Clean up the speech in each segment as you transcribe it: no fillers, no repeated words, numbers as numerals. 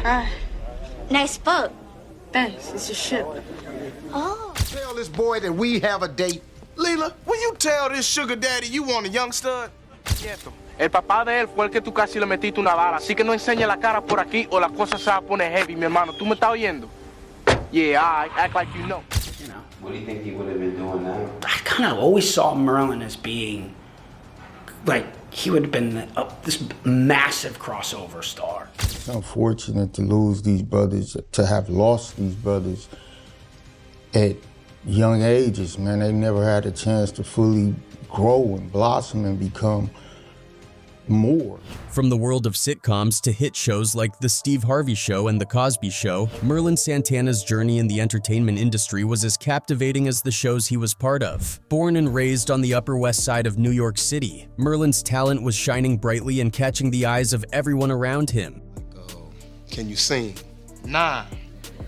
Hi. Nice boat. Thanks. It's a ship. Oh. Tell this boy that we have a date. Leela, will you tell this sugar daddy you want a young stud? Quieto. El papá de él fue el que tú casi le metiste una bala, así que no enseñe la cara por aquí o la cosa se va a poner heavy, mi hermano. ¿Tú me estás oyendo? Yeah, I act like you know. You know, what do you think he would have been doing now? I kind of always saw Merlin as being, like, he would have been this massive crossover star. It's unfortunate to lose these brothers, to have lost these brothers at young ages, man. They never had a chance to fully grow and blossom and become more. From the world of sitcoms to hit shows like The Steve Harvey Show and The Cosby Show, Merlin Santana's journey in the entertainment industry was as captivating as the shows he was part of. Born and raised on the Upper West Side of New York City, Merlin's talent was shining brightly and catching the eyes of everyone around him. Can you sing? Nah,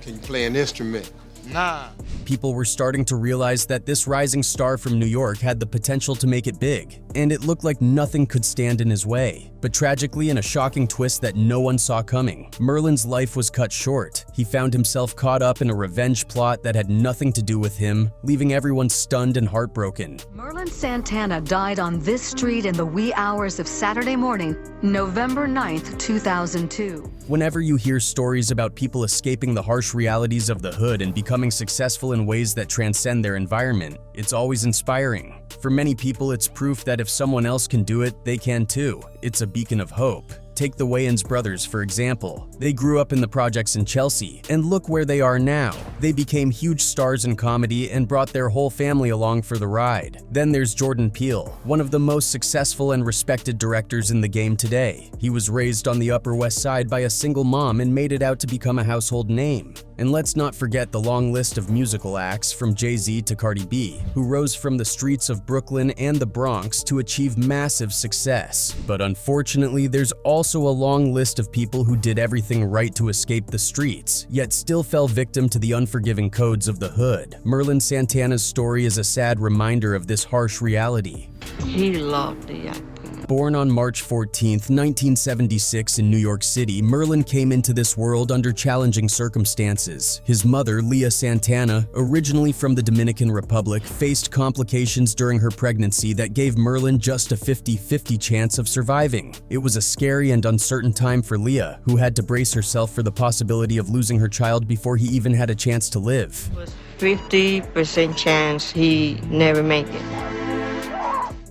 Can you play an instrument? nah. People were starting to realize that this rising star from New York had the potential to make it big, and it looked like nothing could stand in his way. But tragically, in a shocking twist that no one saw coming, Merlin's life was cut short. He found himself caught up in a revenge plot that had nothing to do with him, leaving everyone stunned and heartbroken. Merlin Santana died on this street in the wee hours of Saturday morning, November 9th, 2002. Whenever you hear stories about people escaping the harsh realities of the hood and becoming successful in ways that transcend their environment, it's always inspiring. For many people, it's proof that if someone else can do it, they can too. It's a beacon of hope. Take the Wayans brothers, for example. They grew up in the projects in Chelsea, and look where they are now. They became huge stars in comedy and brought their whole family along for the ride. Then there's Jordan Peele, one of the most successful and respected directors in the game today. He was raised on the Upper West Side by a single mom and made it out to become a household name. And let's not forget the long list of musical acts, from Jay-Z to Cardi B, who rose from the streets of Brooklyn and the Bronx to achieve massive success. But unfortunately, there's also a long list of people who did everything right to escape the streets, yet still fell victim to the unforgiving codes of the hood. Merlin Santana's story is a sad reminder of this harsh reality. He loved the acting. Born on March 14, 1976 in New York City, Merlin came into this world under challenging circumstances. His mother, Leah Santana, originally from the Dominican Republic, faced complications during her pregnancy that gave Merlin just a 50-50 chance of surviving. It was a scary and uncertain time for Leah, who had to brace herself for the possibility of losing her child before he even had a chance to live. It was 50% chance he never make it.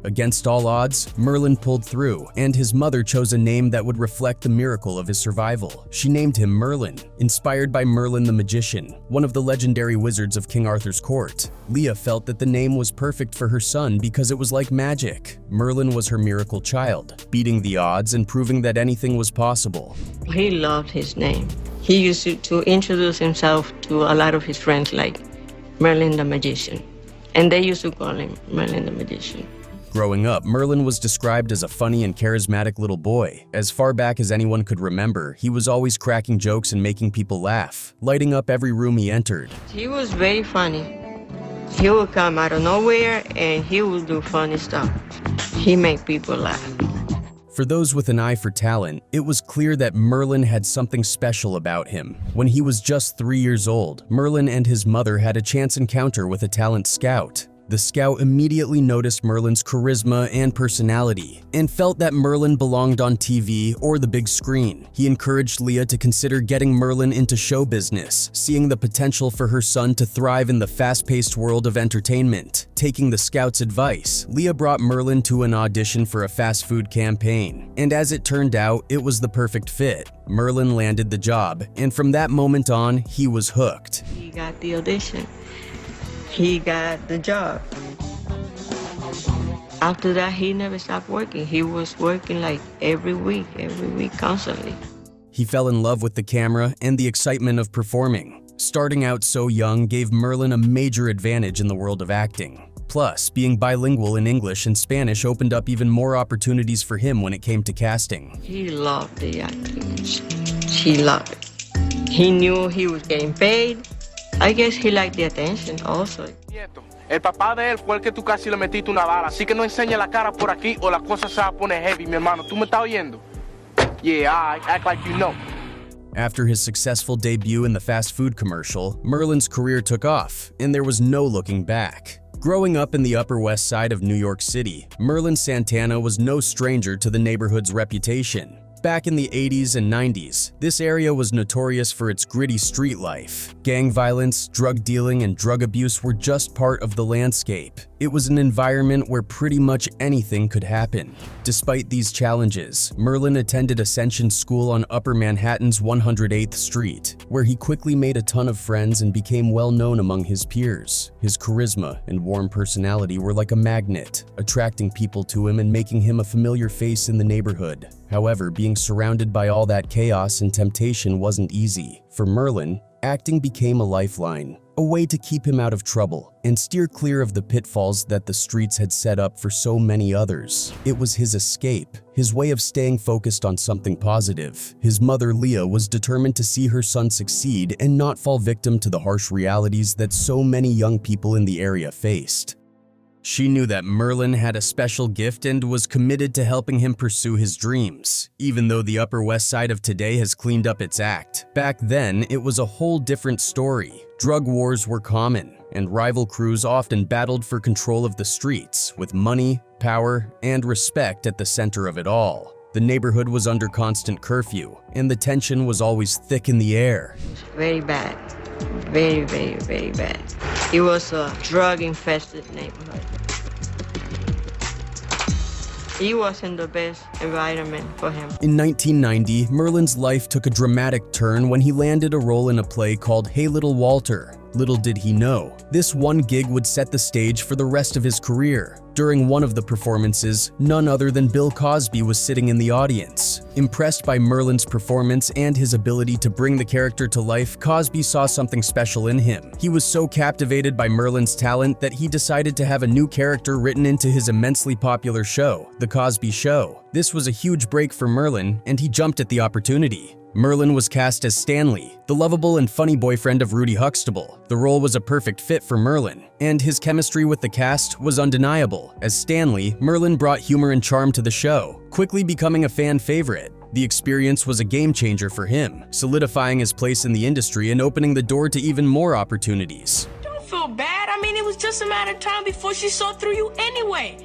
Against all odds, Merlin pulled through, and his mother chose a name that would reflect the miracle of his survival. She named him Merlin, inspired by Merlin the Magician, one of the legendary wizards of King Arthur's court. Leah felt that the name was perfect for her son because it was like magic. Merlin was her miracle child, beating the odds and proving that anything was possible. He loved his name. He used to introduce himself to a lot of his friends like Merlin the Magician, and they used to call him Merlin the Magician. Growing up, Merlin was described as a funny and charismatic little boy. As far back as anyone could remember, he was always cracking jokes and making people laugh, lighting up every room he entered. He was very funny. He would come out of nowhere and he would do funny stuff. He made people laugh. For those with an eye for talent, it was clear that Merlin had something special about him. When he was just 3 years old, Merlin and his mother had a chance encounter with a talent scout. The scout immediately noticed Merlin's charisma and personality and felt that Merlin belonged on TV or the big screen. He encouraged Leah to consider getting Merlin into show business, seeing the potential for her son to thrive in the fast-paced world of entertainment. Taking the scout's advice, Leah brought Merlin to an audition for a fast food campaign, and as it turned out, it was the perfect fit. Merlin landed the job, and from that moment on, he was hooked. He got the audition. He got the job. After that, he never stopped working. He was working like every week, constantly. He fell in love with the camera and the excitement of performing. Starting out so young gave Merlin a major advantage in the world of acting. Plus, being bilingual in English and Spanish opened up even more opportunities for him when it came to casting. He loved the acting. He loved it. He knew he was getting paid. I guess he liked the attention also. Quieto. El papá de él fue el que tú casi le metiste una bala, así que no enseñe la cara por aquí o la cosa se va a poner heavy, mi hermano. ¿Tú me estás oyendo? Yeah, I act like you know. After his successful debut in the fast food commercial, Merlin's career took off, and there was no looking back. Growing up in the Upper West Side of New York City, Merlin Santana was no stranger to the neighborhood's reputation. Back in the 80s and 90s, this area was notorious for its gritty street life. Gang violence, drug dealing, and drug abuse were just part of the landscape. It was an environment where pretty much anything could happen. Despite these challenges, Merlin attended Ascension School on Upper Manhattan's 108th Street, where he quickly made a ton of friends and became well known among his peers. His charisma and warm personality were like a magnet, attracting people to him and making him a familiar face in the neighborhood. However, being surrounded by all that chaos and temptation wasn't easy. For Merlin, acting became a lifeline, a way to keep him out of trouble and steer clear of the pitfalls that the streets had set up for so many others. It was his escape, his way of staying focused on something positive. His mother, Leah, was determined to see her son succeed and not fall victim to the harsh realities that so many young people in the area faced. She knew that Merlin had a special gift and was committed to helping him pursue his dreams. Even though the Upper West Side of today has cleaned up its act, back then it was a whole different story. Drug wars were common, and rival crews often battled for control of the streets, with money, power, and respect at the center of it all. The neighborhood was under constant curfew, and the tension was always thick in the air. Very bad. Very, very, very bad. It was a drug-infested neighborhood. It wasn't the best environment for him. In 1990, Merlin's life took a dramatic turn when he landed a role in a play called Hey Little Walter. Little did he know, this one gig would set the stage for the rest of his career. During one of the performances, none other than Bill Cosby was sitting in the audience. Impressed by Merlin's performance and his ability to bring the character to life, Cosby saw something special in him. He was so captivated by Merlin's talent that he decided to have a new character written into his immensely popular show, The Cosby Show. This was a huge break for Merlin, and he jumped at the opportunity. Merlin was cast as Stanley, the lovable and funny boyfriend of Rudy Huxtable. The role was a perfect fit for Merlin, and his chemistry with the cast was undeniable. As Stanley, Merlin brought humor and charm to the show, quickly becoming a fan favorite. The experience was a game changer for him, solidifying his place in the industry and opening the door to even more opportunities. Don't feel bad. I mean, it was just a matter of time before she saw through you anyway.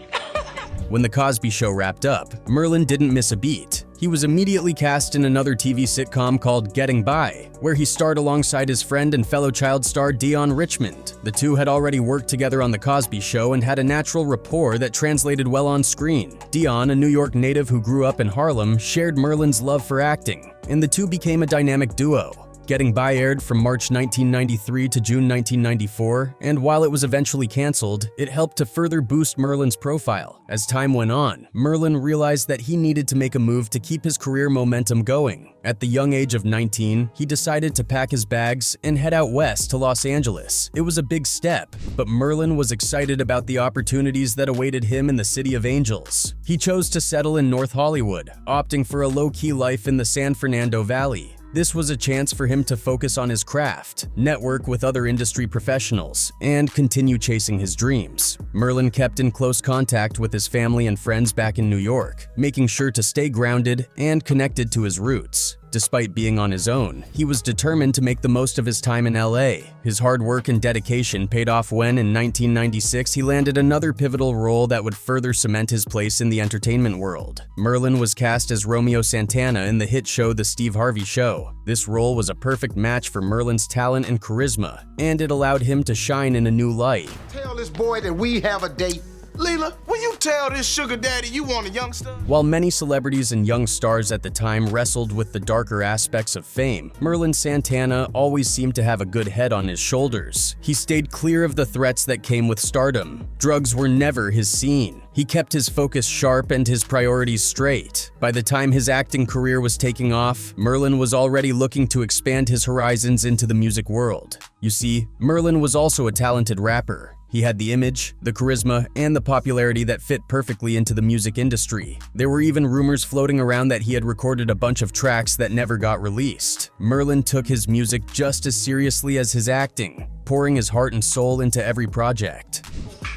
When The Cosby Show wrapped up, Merlin didn't miss a beat. He was immediately cast in another TV sitcom called Getting By, where he starred alongside his friend and fellow child star Dion Richmond. The two had already worked together on The Cosby Show and had a natural rapport that translated well on screen. Dion, a New York native who grew up in Harlem, shared Merlin's love for acting, and the two became a dynamic duo. Getting By aired from March 1993 to June 1994, and while it was eventually canceled, it helped to further boost Merlin's profile. As time went on, Merlin realized that he needed to make a move to keep his career momentum going. At the young age of 19, he decided to pack his bags and head out west to Los Angeles. It was a big step, but Merlin was excited about the opportunities that awaited him in the City of Angels. He chose to settle in North Hollywood, opting for a low-key life in the San Fernando Valley. This was a chance for him to focus on his craft, network with other industry professionals, and continue chasing his dreams. Merlin kept in close contact with his family and friends back in New York, making sure to stay grounded and connected to his roots. Despite being on his own, he was determined to make the most of his time in LA. His hard work and dedication paid off when, in 1996, he landed another pivotal role that would further cement his place in the entertainment world. Merlin was cast as Romeo Santana in the hit show The Steve Harvey Show. This role was a perfect match for Merlin's talent and charisma, and it allowed him to shine in a new light. Tell this boy that we have a date. Leela, will you tell this sugar daddy you want a youngster? While many celebrities and young stars at the time wrestled with the darker aspects of fame, Merlin Santana always seemed to have a good head on his shoulders. He stayed clear of the threats that came with stardom. Drugs were never his scene. He kept his focus sharp and his priorities straight. By the time his acting career was taking off, Merlin was already looking to expand his horizons into the music world. You see, Merlin was also a talented rapper. He had the image, the charisma, and the popularity that fit perfectly into the music industry. There were even rumors floating around that he had recorded a bunch of tracks that never got released. Merlin took his music just as seriously as his acting, pouring his heart and soul into every project.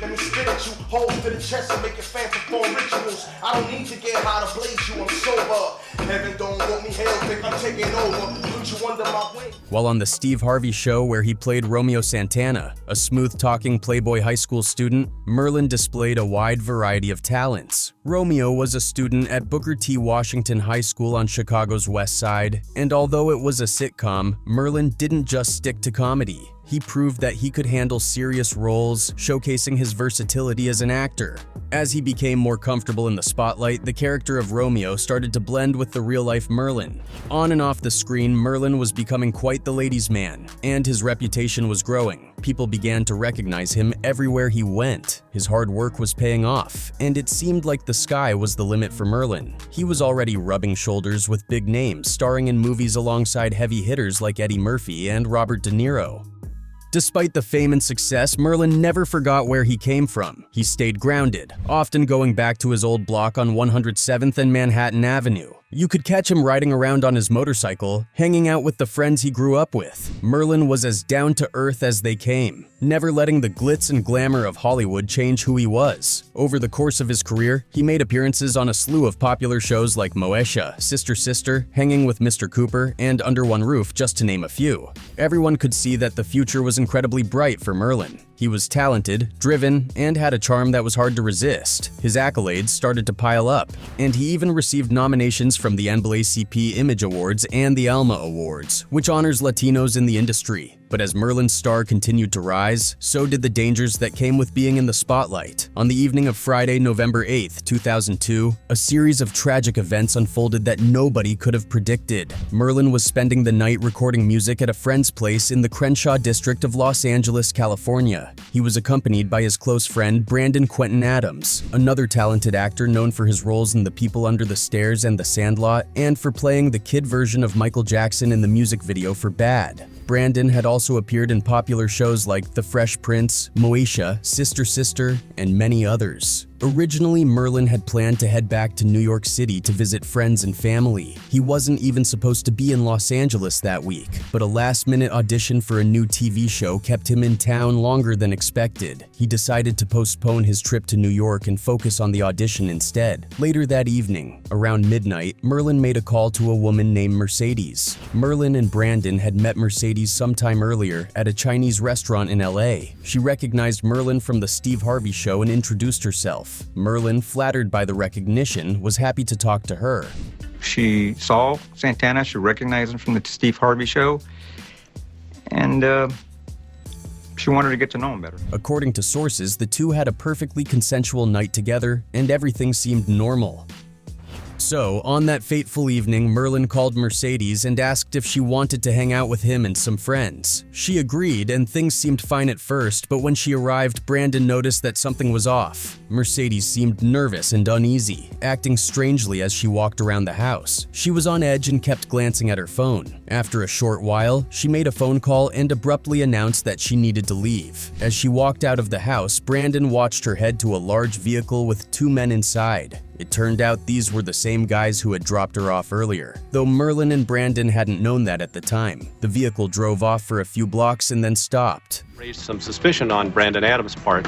Let me spit at you, hold to the chest and make your fan perform rituals. I don't need to get high to blaze you, I'm sober. Heaven don't want me, hell think I'm taking over. put you under my wing. While on the Steve Harvey show where he played Romeo Santana, a smooth-talking Playboy high school student, Merlin displayed a wide variety of talents. Romeo was a student at Booker T. Washington High School on Chicago's West Side, and although it was a sitcom, Merlin didn't just stick to comedy. He proved that he could handle serious roles, showcasing his versatility as an actor. As he became more comfortable in the spotlight, the character of Romeo started to blend with the real-life Merlin. On and off the screen, Merlin was becoming quite the ladies' man, and his reputation was growing. People began to recognize him everywhere he went. His hard work was paying off, and it seemed like the sky was the limit for Merlin. He was already rubbing shoulders with big names, starring in movies alongside heavy hitters like Eddie Murphy and Robert De Niro. Despite the fame and success, Merlin never forgot where he came from. He stayed grounded, often going back to his old block on 107th and Manhattan Avenue. You could catch him riding around on his motorcycle, hanging out with the friends he grew up with. Merlin was as down-to-earth as they came, never letting the glitz and glamour of Hollywood change who he was. Over the course of his career, he made appearances on a slew of popular shows like Moesha, Sister Sister, Hanging with Mr. Cooper, and Under One Roof, just to name a few. Everyone could see that the future was incredibly bright for Merlin. He was talented, driven, and had a charm that was hard to resist. His accolades started to pile up, and he even received nominations from the NAACP Image Awards and the Alma Awards, which honors Latinos in the industry. But as Merlin's star continued to rise, so did the dangers that came with being in the spotlight. On the evening of Friday, November 8, 2002, a series of tragic events unfolded that nobody could have predicted. Merlin was spending the night recording music at a friend's place in the Crenshaw district of Los Angeles, California. He was accompanied by his close friend Brandon Quentin Adams, another talented actor known for his roles in The People Under the Stairs and The Sandlot, and for playing the kid version of Michael Jackson in the music video for Bad. Brandon had also appeared in popular shows like The Fresh Prince, Moesha, Sister Sister, and many others. Originally, Merlin had planned to head back to New York City to visit friends and family. He wasn't even supposed to be in Los Angeles that week, but a last-minute audition for a new TV show kept him in town longer than expected. He decided to postpone his trip to New York and focus on the audition instead. Later that evening, around midnight, Merlin made a call to a woman named Mercedes. Merlin and Brandon had met Mercedes sometime earlier at a Chinese restaurant in LA. She recognized Merlin from the Steve Harvey show and introduced herself. Merlin, flattered by the recognition, was happy to talk to her. She saw Santana, she recognized him from the Steve Harvey show, and she wanted to get to know him better. According to sources, the two had a perfectly consensual night together, and everything seemed normal. So, on that fateful evening, Merlin called Mercedes and asked if she wanted to hang out with him and some friends. She agreed, and things seemed fine at first, but when she arrived, Brandon noticed that something was off. Mercedes seemed nervous and uneasy, acting strangely as she walked around the house. She was on edge and kept glancing at her phone. After a short while, she made a phone call and abruptly announced that she needed to leave. As she walked out of the house, Brandon watched her head to a large vehicle with two men inside. It turned out these were the same guys who had dropped her off earlier, though Merlin and Brandon hadn't known that at the time. The vehicle drove off for a few blocks and then stopped. Raised some suspicion on Brandon Adams' part.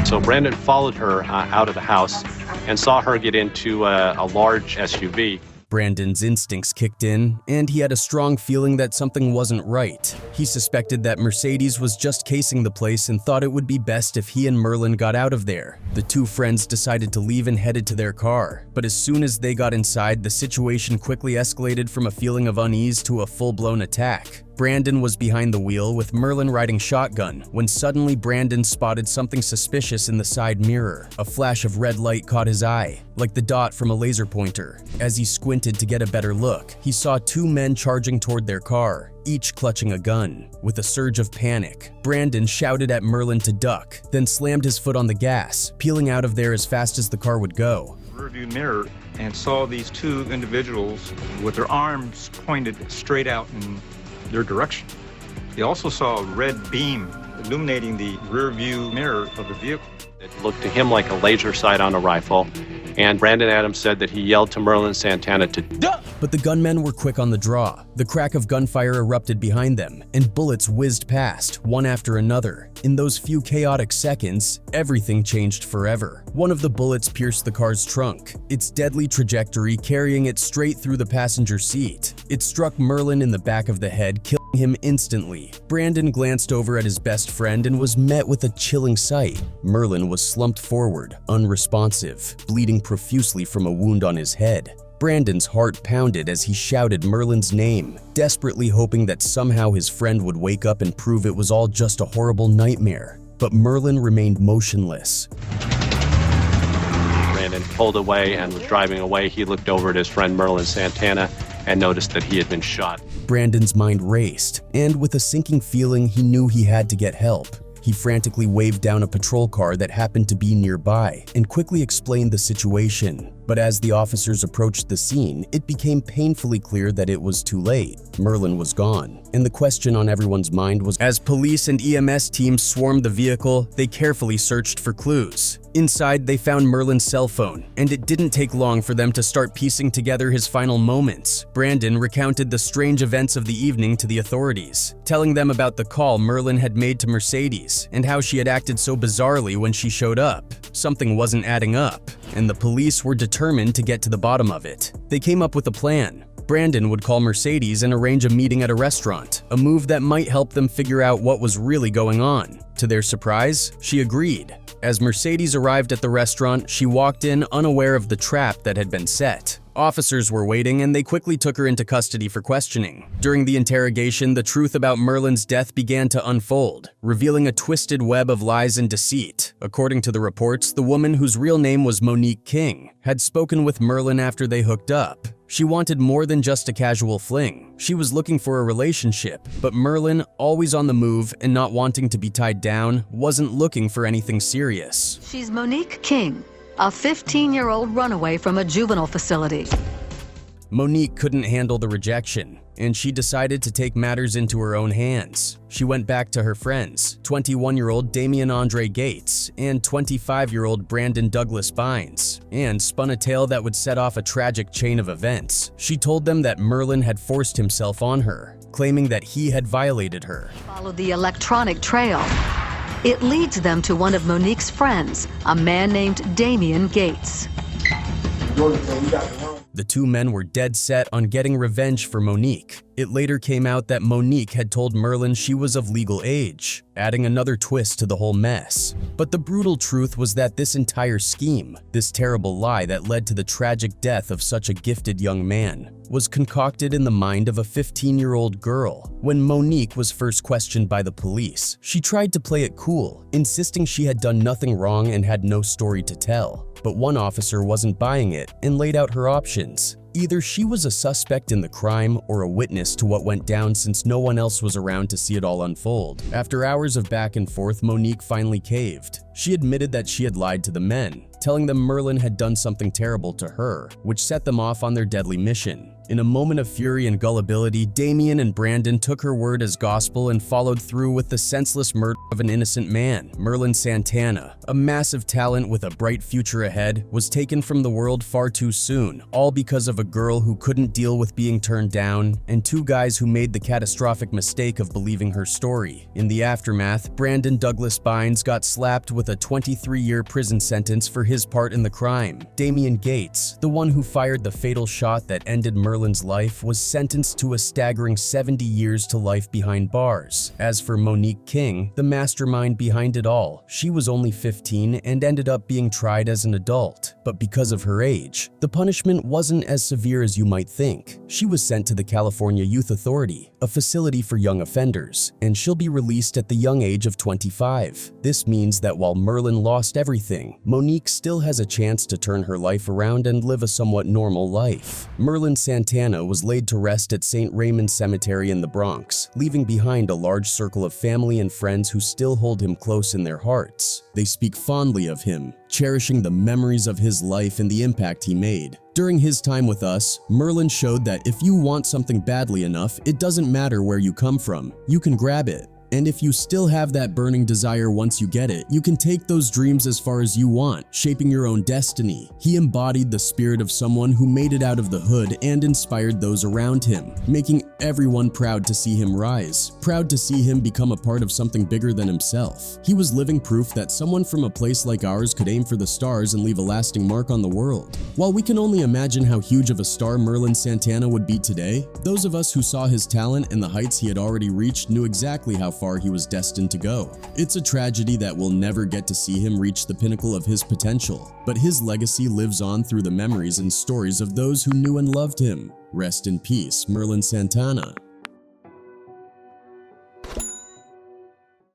So Brandon followed her out of the house and saw her get into a large SUV. Brandon's instincts kicked in, and he had a strong feeling that something wasn't right. He suspected that Mercedes was just casing the place and thought it would be best if he and Merlin got out of there. The two friends decided to leave and headed to their car, but as soon as they got inside, the situation quickly escalated from a feeling of unease to a full-blown attack. Brandon was behind the wheel with Merlin riding shotgun when suddenly Brandon spotted something suspicious in the side mirror. A flash of red light caught his eye, like the dot from a laser pointer. As he squinted to get a better look, he saw two men charging toward their car, each clutching a gun. With a surge of panic, Brandon shouted at Merlin to duck, then slammed his foot on the gas, peeling out of there as fast as the car would go. Rearview mirror and saw these two individuals with their arms pointed straight out in their direction. He also saw a red beam illuminating the rear view mirror of the vehicle. It looked to him like a laser sight on a rifle, And Brandon Adams said that he yelled to Merlin Santana to duck. But the gunmen were quick on the draw. The crack of gunfire erupted behind them, and bullets whizzed past, one after another. In those few chaotic seconds, everything changed forever. One of the bullets pierced the car's trunk, its deadly trajectory carrying it straight through the passenger seat. It struck Merlin in the back of the head, killing him instantly. Brandon glanced over at his best friend and was met with a chilling sight. Merlin was slumped forward, unresponsive, bleeding profusely from a wound on his head. Brandon's heart pounded as he shouted Merlin's name, desperately hoping that somehow his friend would wake up and prove it was all just a horrible nightmare. But Merlin remained motionless. Brandon pulled away and was driving away. He looked over at his friend Merlin Santana and noticed that he had been shot. Brandon's mind raced, and with a sinking feeling, he knew he had to get help. He frantically waved down a patrol car that happened to be nearby and quickly explained the situation. But as the officers approached the scene, it became painfully clear that it was too late. Merlin was gone, and the question on everyone's mind was, as police and EMS teams swarmed the vehicle, they carefully searched for clues. Inside, they found Merlin's cell phone, and it didn't take long for them to start piecing together his final moments. Brandon recounted the strange events of the evening to the authorities, telling them about the call Merlin had made to Mercedes and how she had acted so bizarrely when she showed up. Something wasn't adding up, and the police were determined to get to the bottom of it. They came up with a plan. Brandon would call Mercedes and arrange a meeting at a restaurant, a move that might help them figure out what was really going on. To their surprise, she agreed. As Mercedes arrived at the restaurant, she walked in unaware of the trap that had been set. Officers were waiting, and they quickly took her into custody for questioning. During the interrogation, the truth about Merlin's death began to unfold, revealing a twisted web of lies and deceit. According to the reports, the woman, whose real name was Monique King, had spoken with Merlin after they hooked up. She wanted more than just a casual fling. She was looking for a relationship, but Merlin, always on the move and not wanting to be tied down, wasn't looking for anything serious. She's Monique King, a 15-year-old runaway from a juvenile facility. Monique couldn't handle the rejection, and she decided to take matters into her own hands. She went back to her friends, 21-year-old Damian Andre Gates and 25-year-old Brandon Douglas Bynes, and spun a tale that would set off a tragic chain of events. She told them that Merlin had forced himself on her, claiming that he had violated her. Followed the electronic trail. It leads them to one of Monique's friends, a man named Damian Gates. The two men were dead set on getting revenge for Monique. It later came out that Monique had told Merlin she was of legal age, adding another twist to the whole mess. But the brutal truth was that this entire scheme, this terrible lie that led to the tragic death of such a gifted young man, was concocted in the mind of a 15-year-old girl. When Monique was first questioned by the police, she tried to play it cool, insisting she had done nothing wrong and had no story to tell. But one officer wasn't buying it and laid out her options. Either she was a suspect in the crime or a witness to what went down, since no one else was around to see it all unfold. After hours of back and forth, Monique finally caved. She admitted that she had lied to the men, telling them Merlin had done something terrible to her, which set them off on their deadly mission. In a moment of fury and gullibility, Damian and Brandon took her word as gospel and followed through with the senseless murder of an innocent man. Merlin Santana, a massive talent with a bright future ahead, was taken from the world far too soon, all because of a girl who couldn't deal with being turned down, and two guys who made the catastrophic mistake of believing her story. In the aftermath, Brandon Douglas Bynes got slapped with a 23-year prison sentence for his part in the crime. Damian Gates, the one who fired the fatal shot that ended Merlin's life, was sentenced to a staggering 70 years to life behind bars. As for Monique King, the mastermind behind it all, she was only 15 and ended up being tried as an adult. But because of her age, the punishment wasn't as severe as you might think. She was sent to the California Youth Authority, a facility for young offenders, and she'll be released at the young age of 25. This means that while Merlin lost everything, Monique still has a chance to turn her life around and live a somewhat normal life. Merlin Santana was laid to rest at St. Raymond Cemetery in the Bronx, leaving behind a large circle of family and friends who still hold him close in their hearts. They speak fondly of him, cherishing the memories of his life and the impact he made. During his time with us, Merlin showed that if you want something badly enough, it doesn't matter where you come from, you can grab it. And if you still have that burning desire once you get it, you can take those dreams as far as you want, shaping your own destiny. He embodied the spirit of someone who made it out of the hood and inspired those around him, making everyone proud to see him rise, proud to see him become a part of something bigger than himself. He was living proof that someone from a place like ours could aim for the stars and leave a lasting mark on the world. While we can only imagine how huge of a star Merlin Santana would be today, those of us who saw his talent and the heights he had already reached knew exactly how far he was destined to go. It's a tragedy that we'll never get to see him reach the pinnacle of his potential, but his legacy lives on through the memories and stories of those who knew and loved him. Rest in peace, Merlin Santana.